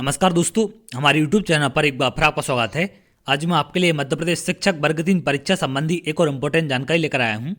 नमस्कार दोस्तों, हमारे YouTube चैनल पर एक बार फिर आपका स्वागत है। आज मैं आपके लिए मध्य प्रदेश शिक्षक वर्ग 3 परीक्षा संबंधी एक और इम्पोर्टेंट जानकारी लेकर आया हूं।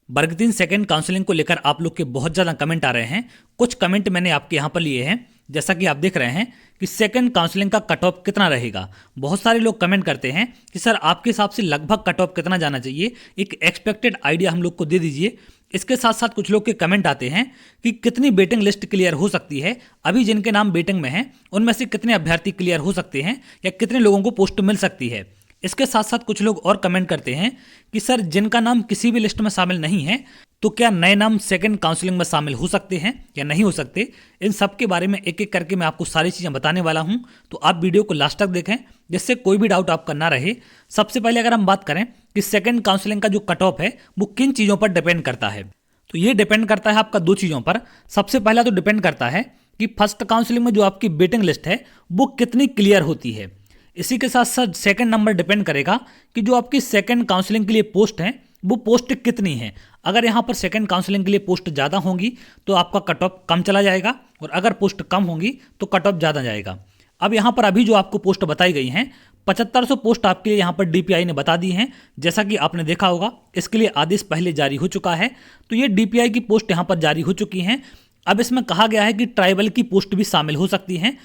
वर्ग 3 सेकंड काउंसलिंग को लेकर आप लोग के बहुत ज़्यादा कमेंट आ रहे हैं। कुछ कमेंट मैंने आपके यहाँ पर लिए हैं, जैसा कि आप देख रहे हैं कि सेकंड काउंसलिंग का कट ऑफ कितना रहेगा। बहुत सारे लोग कमेंट करते हैं कि सर आपके हिसाब से लगभग कट ऑफ कितना जाना चाहिए, एक एक्सपेक्टेड आइडिया हम लोग को दे दीजिए। इसके साथ साथ कुछ लोग के कमेंट आते हैं कि कितनी वेटिंग लिस्ट क्लियर हो सकती है, अभी जिनके नाम वेटिंग में हैं उनमें से कितने अभ्यर्थी क्लियर हो सकते हैं या कितने लोगों को पोस्ट मिल सकती है। इसके साथ साथ कुछ लोग और कमेंट करते हैं कि सर जिनका नाम किसी भी लिस्ट में शामिल नहीं है तो क्या नए नाम सेकंड काउंसलिंग में शामिल हो सकते हैं या नहीं हो सकते। इन सब के बारे में एक एक करके मैं आपको सारी चीज़ें बताने वाला हूं, तो आप वीडियो को लास्ट तक देखें जिससे कोई भी डाउट आपका ना रहे। सबसे पहले अगर हम बात करें कि सेकंड काउंसलिंग का जो कट ऑफ है वो किन चीज़ों पर डिपेंड करता है, तो ये डिपेंड करता है आपका दो चीज़ों पर। सबसे पहला तो डिपेंड करता है कि फर्स्ट काउंसलिंग में जो आपकी वेटिंग लिस्ट है वो कितनी क्लियर होती है। इसी के साथ साथ सेकंड नंबर डिपेंड करेगा कि जो आपकी सेकंड काउंसलिंग के लिए पोस्ट है वो पोस्ट कितनी है। अगर यहाँ पर सेकंड काउंसलिंग के लिए पोस्ट ज़्यादा होंगी तो आपका कट ऑफ कम चला जाएगा, और अगर पोस्ट कम होंगी तो कट ऑफ ज़्यादा जाएगा। अब यहाँ पर अभी जो आपको पोस्ट बताई गई हैं 7500 पोस्ट आपके लिए यहाँ पर डीपीआई ने बता दी हैं। जैसा कि आपने देखा होगा इसके लिए आदेश पहले जारी हो चुका है, तो ये डीपीआई की पोस्ट यहाँ पर जारी हो चुकी हैं। अब इसमें कहा गया है कि ट्राइबल की पोस्ट भी शामिल हो सकती हैं,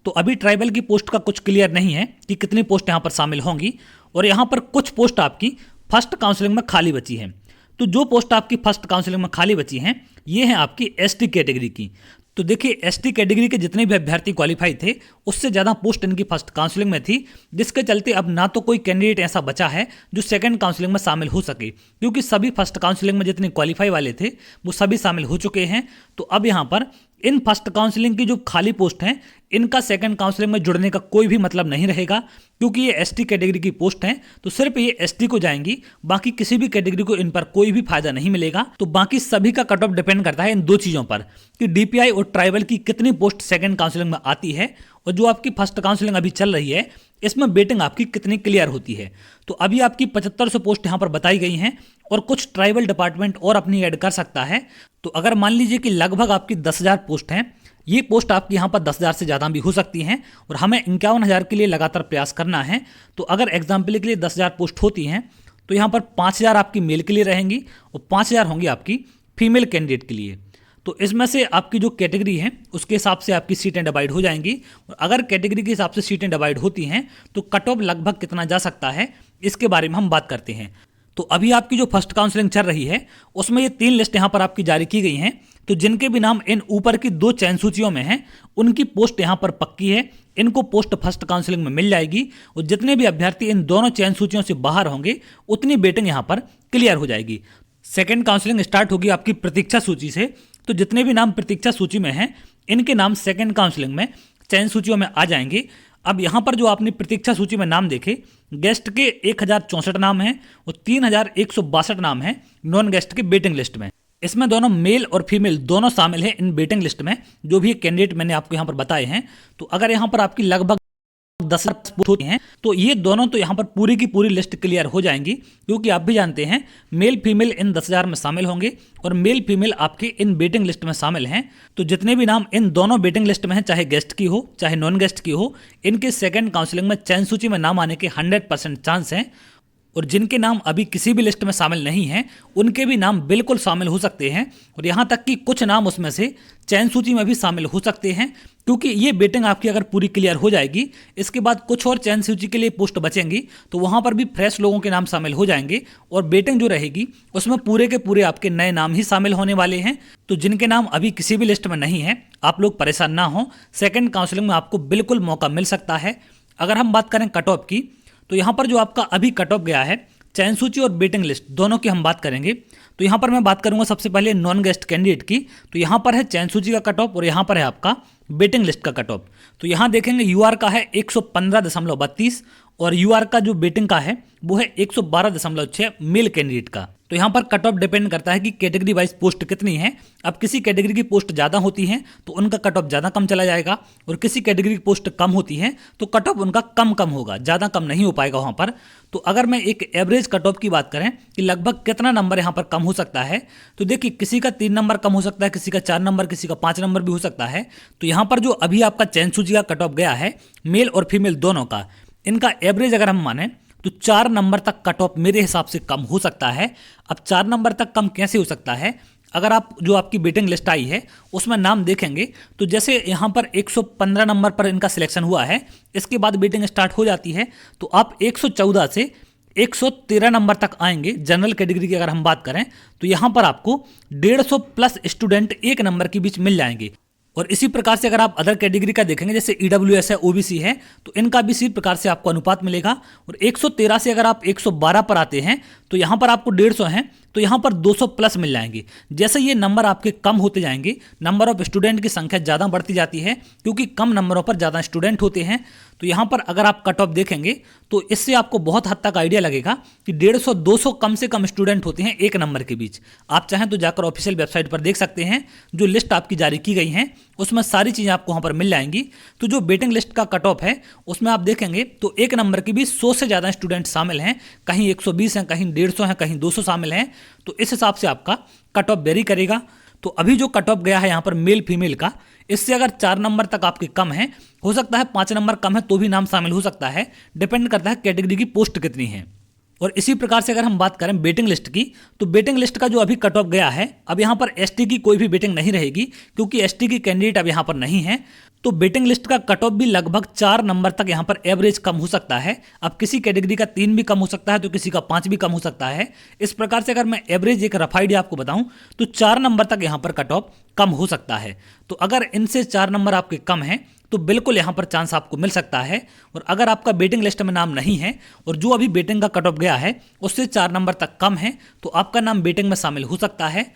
तो अभी ट्राइबल की पोस्ट का कुछ क्लियर नहीं है कि कितनी पोस्ट यहाँ पर शामिल होंगी। और यहाँ पर कुछ पोस्ट आपकी फर्स्ट काउंसलिंग में खाली बची हैं, तो जो पोस्ट आपकी फर्स्ट काउंसलिंग में खाली बची हैं ये हैं आपकी एसटी कैटेगरी की। तो देखिए एसटी कैटेगरी के जितने भी अभ्यर्थी क्वालिफाई थे उससे ज़्यादा पोस्ट इनकी फर्स्ट काउंसलिंग में थी, जिसके चलते अब ना तो कोई कैंडिडेट ऐसा बचा है जो सेकंड काउंसलिंग में शामिल हो सके, क्योंकि सभी फर्स्ट काउंसलिंग में जितने क्वालिफाई वाले थे वो सभी शामिल हो चुके हैं। तो अब यहाँ पर इन फर्स्ट काउंसलिंग की जो खाली पोस्ट हैं इनका सेकंड काउंसलिंग में जुड़ने का कोई भी मतलब नहीं रहेगा, क्योंकि ये एसटी कैटेगरी की पोस्ट हैं तो सिर्फ ये एसटी को जाएंगी, बाकी किसी भी कैटेगरी को इन पर कोई भी फायदा नहीं मिलेगा। तो बाकी सभी का कट ऑफ डिपेंड करता है इन दो चीज़ों पर कि डीपीआई और ट्राइबल की कितनी पोस्ट सेकंड काउंसलिंग में आती है, और जो आपकी फर्स्ट काउंसलिंग अभी चल रही है इसमें वेटिंग आपकी कितनी क्लियर होती है। तो अभी आपकी 7500 पोस्ट यहाँ पर बताई गई हैं, और कुछ ट्राइबल डिपार्टमेंट और अपनी ऐड कर सकता है। तो अगर मान लीजिए कि लगभग आपकी 10,000 पोस्ट हैं, ये पोस्ट आपकी यहाँ पर 10,000 से ज़्यादा भी हो सकती हैं, और हमें 51,000 के लिए लगातार प्रयास करना है। तो अगर एग्जाम्पल के लिए 10,000 पोस्ट होती हैं तो यहाँ पर 5,000 आपकी मेल के लिए रहेंगी और 5,000 होंगी आपकी फीमेल कैंडिडेट के लिए। तो इसमें से आपकी जो कैटेगरी है उसके हिसाब से आपकी सीटें डिवाइड हो जाएंगी, और अगर कैटेगरी के हिसाब से सीटें डिवाइड होती हैं तो कट ऑफ लगभग कितना जा सकता है इसके बारे में हम बात करते हैं। तो अभी आपकी जो फर्स्ट काउंसलिंग चल रही है उसमें ये 3 लिस्ट यहाँ पर आपकी जारी की गई हैं, तो जिनके भी नाम इन ऊपर की 2 चयन सूचियों में हैं उनकी पोस्ट यहाँ पर पक्की है, इनको पोस्ट फर्स्ट काउंसलिंग में मिल जाएगी। और जितने भी अभ्यर्थी इन दोनों चयन सूचियों से बाहर होंगे उतनी वेटिंग यहाँ पर क्लियर हो जाएगी। सेकेंड काउंसलिंग स्टार्ट होगी आपकी प्रतीक्षा सूची से, तो जितने भी नाम प्रतीक्षा सूची में हैं इनके नाम सेकेंड काउंसलिंग में चयन सूचियों में आ जाएंगे। अब यहाँ पर जो आपने प्रतीक्षा सूची में नाम देखे, गेस्ट के 1064 नाम हैं और 3162 नाम हैं नॉन गेस्ट के वेटिंग लिस्ट में। इसमें दोनों मेल और फीमेल दोनों शामिल हैं इन वेटिंग लिस्ट में, जो भी कैंडिडेट मैंने आपको यहाँ पर बताए हैं। तो अगर यहाँ पर आपकी लगभग 10,000 पोस्ट होती हैं तो ये दोनों तो यहाँ पर पूरी की पूरी लिस्ट क्लियर हो जाएंगी, क्योंकि आप भी जानते हैं मेल फीमेल इन 10,000 में शामिल होंगे और मेल फीमेल आपके इन वेटिंग लिस्ट में शामिल हैं। तो जितने भी नाम इन दोनों वेटिंग लिस्ट में हैं, चाहे गेस्ट की हो चाहे नॉन गेस्ट की हो, इनके सेकंड काउंसलिंग में चयन सूची में नाम आने के 100% चांस हैं। और जिनके नाम अभी किसी भी लिस्ट में शामिल नहीं हैं उनके भी नाम बिल्कुल शामिल हो सकते हैं, और यहाँ तक कि कुछ नाम उसमें से चयन सूची में भी शामिल हो सकते हैं, क्योंकि ये वेटिंग आपकी अगर पूरी क्लियर हो जाएगी इसके बाद कुछ और चयन सूची के लिए पोस्ट बचेंगी तो वहाँ पर भी फ्रेश लोगों के नाम शामिल हो जाएंगे, और वेटिंग जो रहेगी उसमें पूरे के पूरे आपके नए नाम ही शामिल होने वाले हैं। तो जिनके नाम अभी किसी भी लिस्ट में नहीं है आप लोग परेशान ना हो, सेकेंड काउंसलिंग में आपको बिल्कुल मौका मिल सकता है। अगर हम बात करें कट ऑफ की, तो यहाँ पर जो आपका अभी कट ऑफ गया है चयन सूची और वेटिंग लिस्ट दोनों की हम बात करेंगे। तो यहाँ पर मैं बात करूंगा सबसे पहले नॉन गेस्ट कैंडिडेट की। तो यहाँ पर है चयन सूची का कट ऑफ और यहाँ पर है आपका वेटिंग लिस्ट का कट ऑफ। तो यहाँ देखेंगे यूआर का है 115.32 और यूआर का जो वेटिंग का है वो है 112.6 मेल कैंडिडेट का। तो यहाँ पर कट ऑफ डिपेंड करता है कि कैटेगरी वाइज पोस्ट कितनी है। अब किसी कैटेगरी की पोस्ट ज़्यादा होती है तो उनका कट ऑफ ज़्यादा कम चला जाएगा, और किसी कैटेगरी की पोस्ट कम होती है तो कट ऑफ उनका कम कम होगा, ज़्यादा कम नहीं हो पाएगा वहाँ पर। तो अगर मैं एक एवरेज कट ऑफ की बात करें कि लगभग कितना नंबर यहाँ पर कम हो सकता है, तो देखिए किसी का 3 नंबर कम हो सकता है, किसी का 4 नंबर, किसी का 5 नंबर भी हो सकता है। तो यहाँ पर जो अभी आपका चयन सूची का कट ऑफ गया है मेल और फीमेल दोनों का, इनका एवरेज अगर हम माने तो 4 नंबर तक कट ऑफ मेरे हिसाब से कम हो सकता है। अब 4 नंबर तक कम कैसे हो सकता है, अगर आप जो आपकी वेटिंग लिस्ट आई है उसमें नाम देखेंगे तो जैसे यहाँ पर 115 नंबर पर इनका सिलेक्शन हुआ है, इसके बाद वेटिंग स्टार्ट हो जाती है, तो आप 114 से 113 नंबर तक आएंगे। जनरल कैटेगरी की अगर हम बात करें तो यहाँ पर आपको 150 प्लस स्टूडेंट एक नंबर के बीच मिल जाएंगे। और इसी प्रकार से अगर आप अदर कैटेगरी का देखेंगे जैसे ईडब्ल्यूएस है, ओबीसी है, तो इनका भी इसी प्रकार से आपको अनुपात मिलेगा। और 113 से अगर आप 112 पर आते हैं तो यहाँ पर आपको 150 हैं, तो यहाँ पर 200 प्लस मिल जाएंगे। जैसे ये नंबर आपके कम होते जाएंगे, नंबर ऑफ स्टूडेंट की संख्या ज़्यादा बढ़ती जाती है, क्योंकि कम नंबरों पर ज़्यादा स्टूडेंट होते हैं। तो यहाँ पर अगर आप कट ऑफ देखेंगे तो इससे आपको बहुत हद तक आइडिया लगेगा कि 150-200 कम से कम स्टूडेंट होते हैं एक नंबर के बीच। आप चाहें तो जाकर ऑफिशियल वेबसाइट पर देख सकते हैं, जो लिस्ट आपकी जारी की गई है उसमें सारी चीज़ें आपको वहाँ पर मिल जाएंगी। तो जो वेटिंग लिस्ट का कट ऑफ है उसमें आप देखेंगे तो एक नंबर के बीच 100 से ज़्यादा स्टूडेंट शामिल हैं, कहीं 120 हैं, कहीं 150 हैं, कहीं 200 शामिल हैं। तो इस हिसाब से आपका कट ऑफ वेरी करेगा। तो अभी जो कट ऑफ गया है यहाँ पर मेल फीमेल का, इससे अगर 4 नंबर तक आपके कम है, हो सकता है 5 नंबर कम है तो भी नाम शामिल हो सकता है, डिपेंड करता है कैटेगरी की पोस्ट कितनी है। और इसी प्रकार से अगर हम बात करें वेटिंग लिस्ट की, तो वेटिंग लिस्ट का जो अभी कट ऑफ गया है, अब यहाँ पर एसटी की कोई भी वेटिंग नहीं रहेगी, क्योंकि एसटी की कैंडिडेट अब यहाँ पर नहीं है। तो वेटिंग लिस्ट का कट ऑफ भी लगभग 4 नंबर तक यहाँ पर एवरेज कम हो सकता है। अब किसी कैटेगरी का 3 भी कम हो सकता है तो किसी का 5 भी कम हो सकता है। इस प्रकार से अगर मैं एवरेज एक रफ आइडिया आपको बताऊं तो 4 नंबर तक यहाँ पर कट ऑफ कम हो सकता है। तो अगर इनसे 4 नंबर आपके कम हैं तो बिल्कुल यहाँ पर चांस आपको मिल सकता है। और अगर आपका वेटिंग लिस्ट में नाम नहीं है और जो अभी वेटिंग का कट ऑफ गया है उससे 4 नंबर तक कम है, तो आपका नाम वेटिंग में शामिल हो सकता है।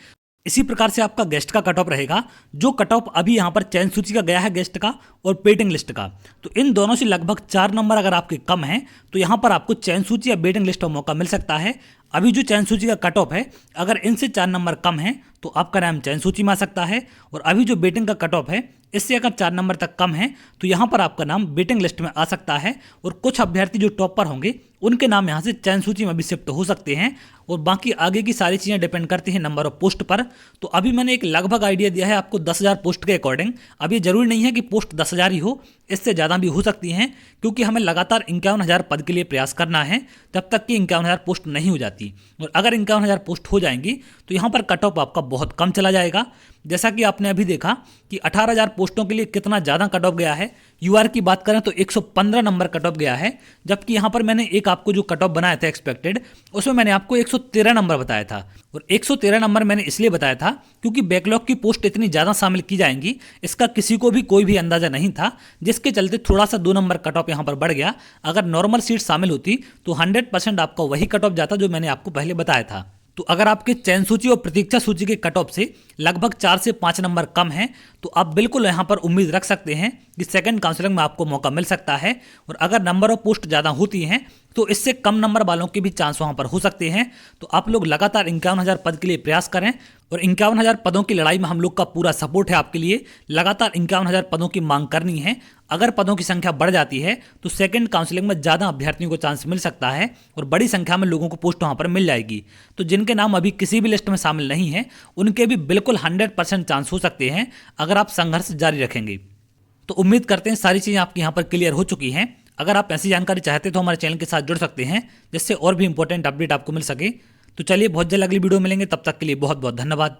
इसी प्रकार से आपका गेस्ट का कट ऑफ रहेगा, जो कट ऑफ अभी यहाँ पर चयन सूची का गया है गेस्ट का और वेटिंग लिस्ट का, तो इन दोनों से लगभग 4 नंबर अगर आपके कम हैं तो यहाँ पर आपको चयन सूची या वेटिंग लिस्ट का मौका मिल सकता है। अभी जो चयन सूची का कट ऑफ है, अगर इनसे 4 नंबर कम हैं तो आपका नाम चयन सूची में आ सकता है। और अभी जो वेटिंग का कट ऑफ है, इससे अगर 4 नंबर तक कम है तो यहाँ पर आपका नाम वेटिंग लिस्ट में आ सकता है। और कुछ अभ्यर्थी जो टॉपर होंगे उनके नाम यहाँ से चयन सूची में भी शिफ्ट हो सकते हैं। और बाकी आगे की सारी चीज़ें डिपेंड करती हैं नंबर ऑफ पोस्ट पर। तो अभी मैंने एक लगभग आइडिया दिया है आपको 10,000 पोस्ट के अकॉर्डिंग। अब ये जरूरी नहीं है कि पोस्ट 10,000 ही हो, इससे ज़्यादा भी हो सकती हैं, क्योंकि हमें लगातार 51,000 पद के लिए प्रयास करना है जब तक कि 51,000 पोस्ट नहीं हो जाती। और अगर 51,000 पोस्ट हो जाएंगी तो यहाँ पर कट ऑफ आपका बहुत कम चला जाएगा। जैसा कि आपने अभी देखा कि 18,000 पोस्टों के लिए कितना ज़्यादा कट ऑफ गया है। यूआर की बात करें तो 115 नंबर कट ऑफ गया है, जबकि यहाँ पर मैंने एक आपको जो कट ऑफ बनाया था एक्सपेक्टेड, उसमें मैंने आपको 113 नंबर बताया था। और 113 नंबर मैंने इसलिए बताया था क्योंकि बैकलॉग की पोस्ट इतनी ज़्यादा शामिल की जाएंगी, इसका किसी को भी कोई भी अंदाजा नहीं था, जिसके चलते थोड़ा सा 2 नंबर कट ऑफ यहाँ पर बढ़ गया। अगर नॉर्मल सीट शामिल होती तो 100% आपका वही कट ऑफ जाता जो मैंने आपको पहले बताया था। तो अगर आपके चयन सूची और प्रतीक्षा सूची के कट ऑफ से लगभग 4 से 5 नंबर कम हैं तो आप बिल्कुल यहाँ पर उम्मीद रख सकते हैं कि सेकंड काउंसलिंग में आपको मौका मिल सकता है। और अगर नंबर ऑफ पोस्ट ज़्यादा होती हैं तो इससे कम नंबर वालों के भी चांस वहाँ पर हो सकते हैं। तो आप लोग लगातार 51,000 पद के लिए प्रयास करें, और 51,000 पदों की लड़ाई में हम लोग का पूरा सपोर्ट है आपके लिए। लगातार 51,000 पदों की मांग करनी है। अगर पदों की संख्या बढ़ जाती है तो सेकंड काउंसलिंग में ज़्यादा अभ्यर्थियों को चांस मिल सकता है और बड़ी संख्या में लोगों को पोस्ट वहाँ पर मिल जाएगी। तो जिनके नाम अभी किसी भी लिस्ट में शामिल नहीं है उनके भी बिल्कुल 100% चांस हो सकते हैं अगर आप संघर्ष जारी रखेंगे। तो उम्मीद करते हैं सारी चीज़ें आपकी यहाँ पर क्लियर हो चुकी हैं। अगर आप ऐसी जानकारी चाहते तो हमारे चैनल के साथ जुड़ सकते हैं, जिससे और भी इंपॉर्टेंट अपडेट आपको मिल सके। तो चलिए बहुत जल्द अगली वीडियो मिलेंगे, तब तक के लिए बहुत बहुत धन्यवाद।